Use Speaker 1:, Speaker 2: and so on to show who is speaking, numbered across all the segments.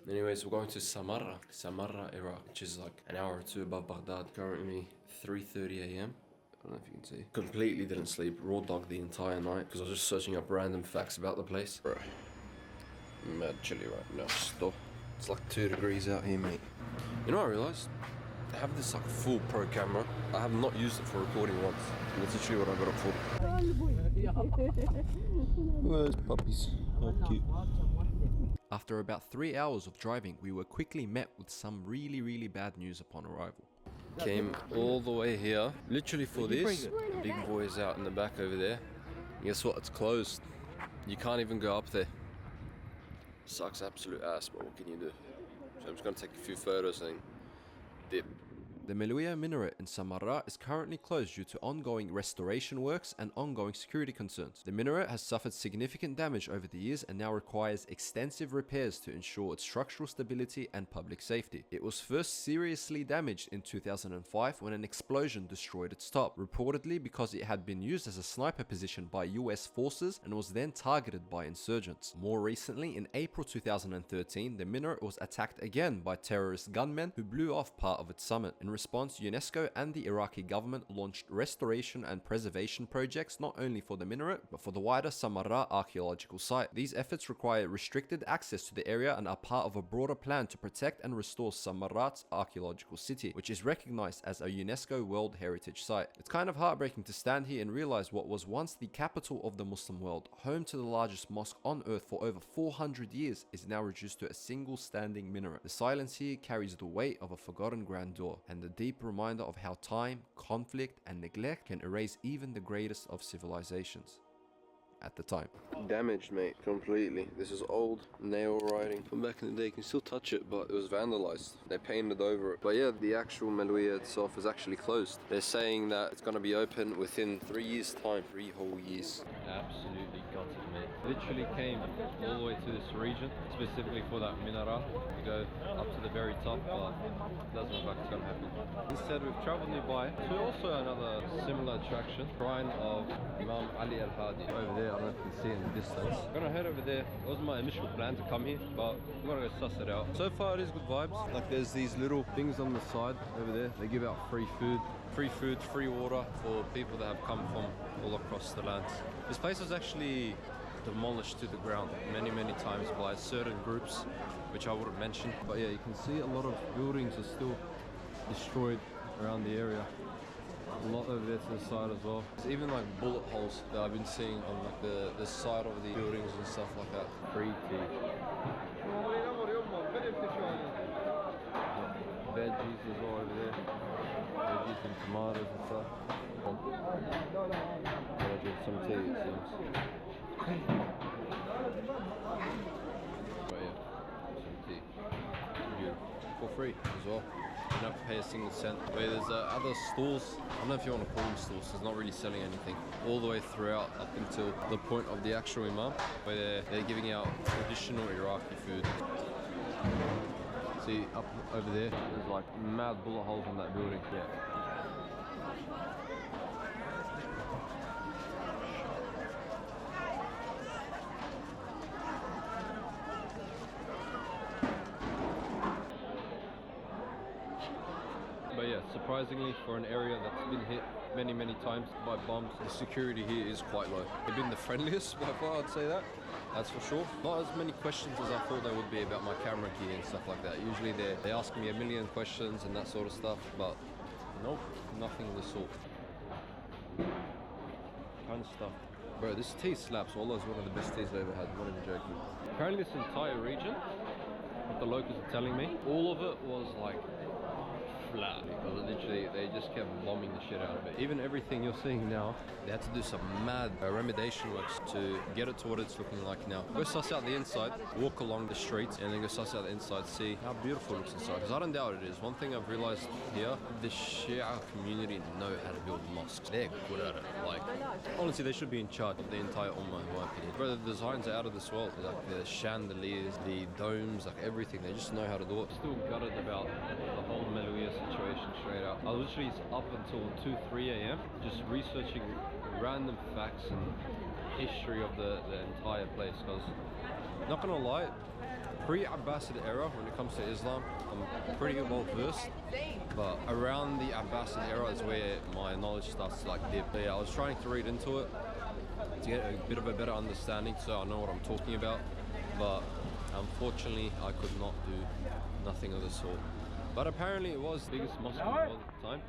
Speaker 1: Anyways, we're going to Samarra, Iraq, which is like an hour or two above Baghdad. Currently 3:30 a.m. I don't know if you can see. Completely didn't sleep, raw dog the entire night because I was just searching up random facts about the place. Bro, mad chilly right now. Stop. It's like 2 degrees out here, mate. You know what I realized? I have this like full pro camera. I have not used it for recording once. And that's literally what I got it for. Where's puppies? How cute. After about 3 hours of driving, we were quickly met with some really bad news upon arrival. Came all the way here, literally for this. The big boy is out in the back over there. And guess what? It's closed. You can't even go up there. Sucks absolute ass, but what can you do? So I'm just gonna take a few photos and dip. The Malwiyah Minaret in Samarra is currently closed due to ongoing restoration works and ongoing security concerns. The minaret has suffered significant damage over the years and now requires extensive repairs to ensure its structural stability and public safety. It was first seriously damaged in 2005 when an explosion destroyed its top, reportedly because it had been used as a sniper position by US forces and was then targeted by insurgents. More recently, in April 2013, the minaret was attacked again by terrorist gunmen who blew off part of its summit. In response, UNESCO and the Iraqi government launched restoration and preservation projects not only for the minaret, but for the wider Samarra archaeological site. These efforts require restricted access to the area and are part of a broader plan to protect and restore Samarra's archaeological city, which is recognized as a UNESCO World Heritage Site. It's kind of heartbreaking to stand here and realize what was once the capital of the Muslim world, home to the largest mosque on earth for over 400 years, is now reduced to a single standing minaret. The silence here carries the weight of a forgotten grandeur, and the deep reminder of how time, conflict, and neglect can erase even the greatest of civilizations at the time. Damaged, mate, completely. This is old nail writing from back in the day. You can still touch it, but it was vandalized. They painted over it. But yeah, the actual Malwiyah itself is actually closed. They're saying that it's going to be open within 3 years' time. 3 whole years. Absolutely gutted, mate. Literally came all the way to this region, specifically for that minaret. We go up to the very top, but it doesn't look like it's going to happen. Instead, we've traveled nearby to also another similar attraction, shrine of Imam Ali al Hadi. Over there, I don't know if you can see it in the distance. I'm gonna head over there. It wasn't my initial plan to come here, but we're gonna go suss it out. So far, it is good vibes. Like there's these little things on the side over there. They give out free food, free water for people that have come from all across the land. This place was actually demolished to the ground many times by certain groups, which I wouldn't mention. But yeah, you can see a lot of buildings are still destroyed around the area. A lot over there to the side as well. There's even like bullet holes that I've been seeing on like the side of the buildings and stuff like that. Pretty. Veggies as well over there. Veggies and tomatoes and stuff. Gotta drink some tea, it seems. But yeah, some tea. Beautiful. For free as well. You don't have to pay a single cent. Where there's other stalls, I don't know if you want to call them stalls, it's not really selling anything, all the way throughout up until the point of the actual Imam, where they're giving out traditional Iraqi food. See, up over there, there's like mad bullet holes in that building. Yeah. But yeah, surprisingly, for an area that's been hit many times by bombs, the security here is quite low. They've been the friendliest by far, I'd say that. That's for sure. Not as many questions as I thought there would be about my camera gear and stuff like that. Usually they ask me a million questions and that sort of stuff, but nope, nothing of the sort. Kind of stuff. Bro, this tea slaps. Wallah is one of the best teas I've ever had. I'm not even joking. Apparently this entire region, what the locals are telling me, all of it was like flat, because literally they just kept bombing the shit out of it. Even everything you're seeing now, they had to do some mad remediation works to get it to what it's looking like now. Go suss out the inside, walk along the streets, and then go suss out the inside, see how beautiful it looks inside, because I don't doubt it is. One thing I've realized here, the Shia community know how to build mosques. They're good at it. Like, honestly, they should be in charge of the entire ummah, in my opinion. Bro, the designs are out of this world. Like the chandeliers, the domes, like everything, they just know how to do it. Still gutted about the whole Malwiyah situation straight up. I was literally up until 2-3 a.m. just researching random facts and history of the entire place, because not gonna lie, pre-Abbasid era, when it comes to Islam, I'm pretty well versed. But around the Abbasid era is where my knowledge starts to like dip. Yeah, I was trying to read into it to get a bit of a better understanding, so I know what I'm talking about. But unfortunately, I could not do nothing of the sort. But apparently, it was the biggest mosque in the world at the time,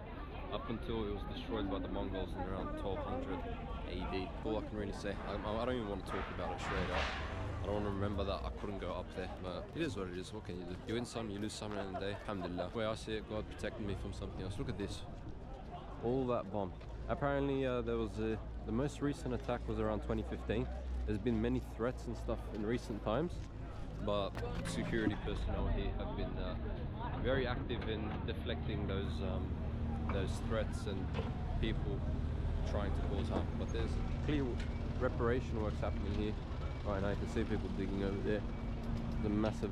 Speaker 1: up until it was destroyed by the Mongols in around 1200 AD. All I can really say. I don't even want to talk about it straight up. I don't want to remember that I couldn't go up there, but it is what it is. What can you do? You win some, you lose some at the end of the day. Alhamdulillah. The way I see it, God protected me from something else. Look at this. All that bomb. Apparently, there was the most recent attack was around 2015. There's been many threats and stuff in recent times, but security personnel here have been very active in deflecting those threats and people trying to cause harm. But there's clear reparation works happening here. Right now you can see people digging over there. There's a massive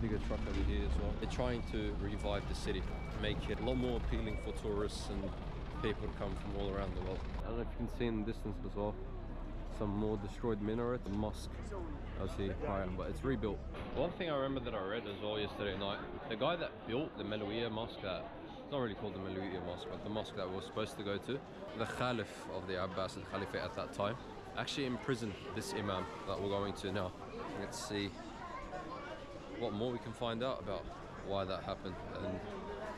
Speaker 1: digger truck over here as well. They're trying to revive the city, make it a lot more appealing for tourists and people to come from all around the world. I don't know if you can see in the distance as well, some more destroyed minaret, the mosque. I see prior, but it's rebuilt. One thing I remember that I read as well yesterday night, the guy that built the Malwiyah mosque, it's not really called the Malwiyah mosque, but the mosque that we were supposed to go to, the Caliph of the Abbasid Caliphate at that time, actually imprisoned this Imam that we're going to now. Let's see what more we can find out about why that happened and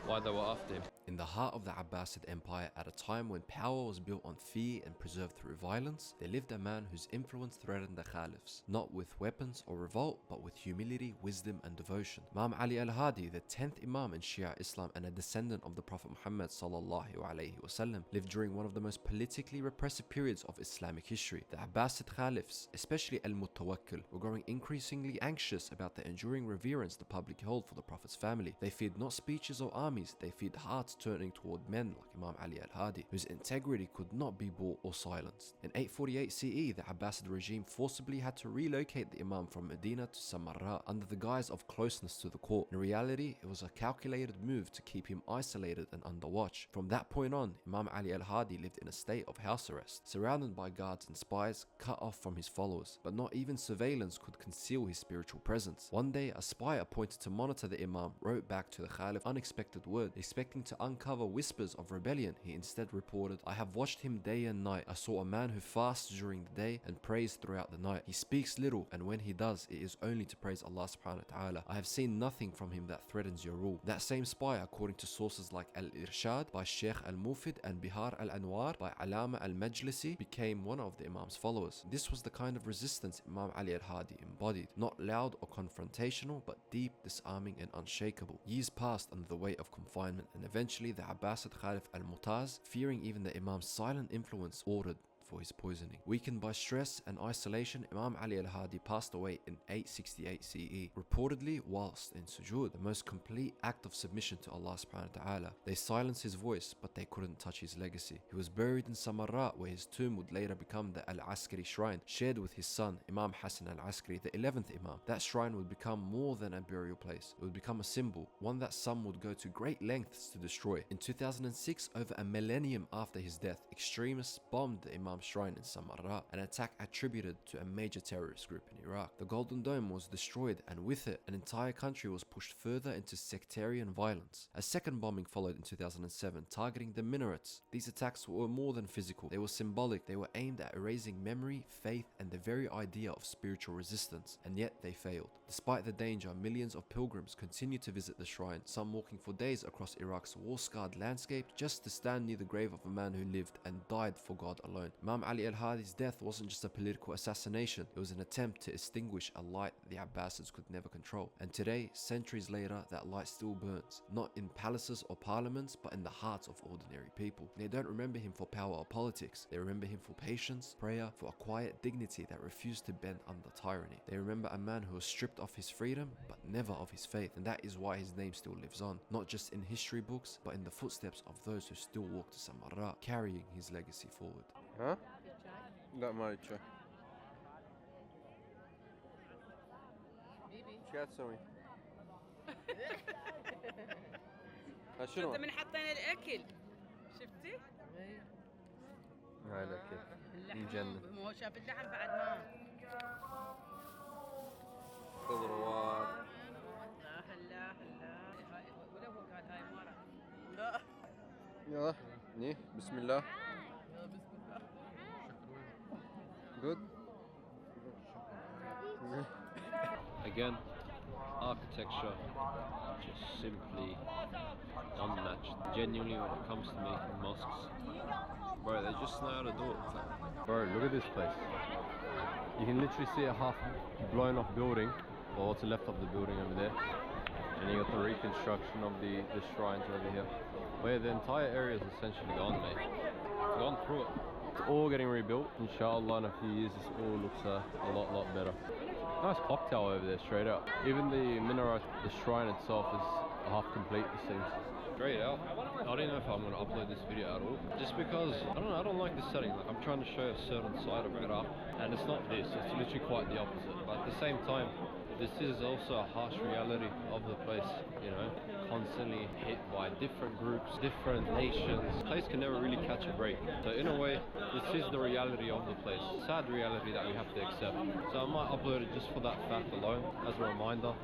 Speaker 1: why they were after him. In the heart of the Abbasid Empire, at a time when power was built on fear and preserved through violence, there lived a man whose influence threatened the caliphs, not with weapons or revolt, but with humility, wisdom and devotion. Imam Ali al Hadi, the 10th Imam in Shia Islam and a descendant of the Prophet Muhammad sallallahu alaihi wasallam, lived during one of the most politically repressive periods of Islamic history. The Abbasid caliphs, especially al-Mutawakkil, were growing increasingly anxious about the enduring reverence the public held for the Prophet's family. They feared not speeches or armies, they feared hearts turning toward men like Imam Ali al Hadi, whose integrity could not be bought or silenced. In 848 CE, the Abbasid regime forcibly had to relocate the Imam from Medina to Samarra under the guise of closeness to the court. In reality, it was a calculated move to keep him isolated and under watch. From that point on, Imam Ali al Hadi lived in a state of house arrest, surrounded by guards and spies, cut off from his followers. But not even surveillance could conceal his spiritual presence. One day, a spy appointed to monitor the Imam wrote back to the Caliph unexpected word, expecting to uncover whispers of rebellion. He instead reported, "I have watched him day and night. I saw a man who fasts during the day and prays throughout the night. He speaks little, and when he does, it is only to praise Allah subhanahu wa ta'ala. I have seen nothing from him that threatens your rule." That same spy, according to sources like Al-Irshad by Sheikh Al-Mufid and Bihar Al-Anwar by Alama Al-Majlisi, became one of the Imam's followers. This was the kind of resistance Imam Ali al Hadi embodied, not loud or confrontational, but deep, disarming and unshakable. Years passed under the weight of confinement, and eventually the Abbasid Caliph al-Mutaz, fearing even the Imam's silent influence, ordered for his poisoning. Weakened by stress and isolation, Imam Ali al Hadi passed away in 868 CE, reportedly whilst in sujood, the most complete act of submission to Allah subhanahu wa ta'ala. They silenced his voice, but they couldn't touch his legacy. He was buried in Samarra, where his tomb would later become the Al-Askari shrine, shared with his son Imam Hassan al-Askari, the 11th Imam. That shrine would become more than a burial place. It would become a symbol, one that some would go to great lengths to destroy. In 2006, over a millennium after his death, extremists bombed the Imam's shrine in Samarra, an attack attributed to a major terrorist group in Iraq. The Golden Dome was destroyed, and with it, an entire country was pushed further into sectarian violence. A second bombing followed in 2007, targeting the minarets. These attacks were more than physical. They were symbolic. They were aimed at erasing memory, faith, and the very idea of spiritual resistance, and yet they failed. Despite the danger, millions of pilgrims continue to visit the shrine, some walking for days across Iraq's war-scarred landscape just to stand near the grave of a man who lived and died for God alone. Imam Ali al Hadi's death wasn't just a political assassination, it was an attempt to extinguish a light the Abbasids could never control. And today, centuries later, that light still burns, not in palaces or parliaments, but in the hearts of ordinary people. They don't remember him for power or politics, they remember him for patience, prayer, for a quiet dignity that refused to bend under tyranny. They remember a man who was stripped of his freedom, but never of his faith, and that is why his name still lives on, not just in history books, but in the footsteps of those who still walk to Samarra, carrying his legacy forward. Huh? لا ما يتشا ايش قاعد تسوي؟ شنو؟
Speaker 2: من حطينا الاكل شفتي؟
Speaker 1: هاي الاكل مجنن.
Speaker 2: هو شاف اللحم بعد ما
Speaker 1: خضروات Yeah, Bismillah. Good. Again, architecture just simply unmatched. Genuinely, when it comes to making mosques, bro, they just know how to do it. Bro, look at this place. You can literally see a half blown off building, or what's left of the building over there. And you got the reconstruction of the shrines over here, where the entire area is essentially gone, mate. It's gone through it. It's all getting rebuilt. Inshallah, in a few years, this all looks a lot better. Nice clock tower over there, straight up. Even the minaret, the shrine itself, is half complete, it seems. Straight out. I don't know if I'm going to upload this video at all, just because I don't like the setting. Like, I'm trying to show a certain side of it up, and it's not this. It's literally quite the opposite. But at the same time, this is also a harsh reality of the place, you know, constantly hit by different groups, different nations. The place can never really catch a break. So in a way, this is the reality of the place. Sad reality that we have to accept. So I might upload it just for that fact alone, as a reminder.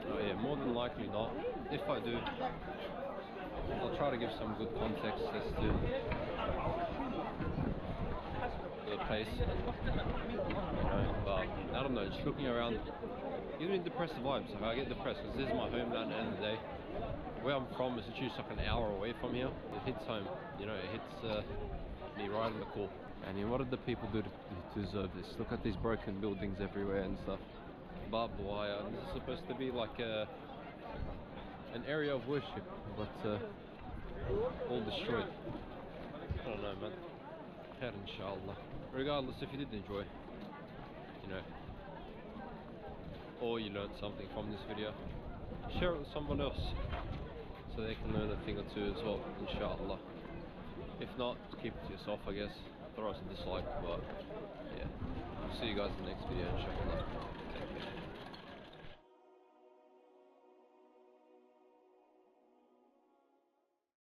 Speaker 1: But yeah, more than likely not. If I do, I'll try to give some good context as to the place, you know, but I don't know, just looking around gives me depressive vibes. Like, I get depressed because this is my homeland at the end of the day. Where I'm from is literally just like an hour away from here. It hits home, you know, it hits me right in the core. And what did the people do to deserve this? Look at these broken buildings everywhere and stuff. Barbed wire. This is supposed to be like an area of worship, but all destroyed. I don't know, man. Khair, inshallah. Regardless, if you did enjoy, you know, or you learned something from this video, share it with someone else so they can learn a thing or two as well, inshallah. If not, keep it to yourself, I guess. Throw us a dislike, but yeah. I'll see you guys in the next video, inshallah. Take care.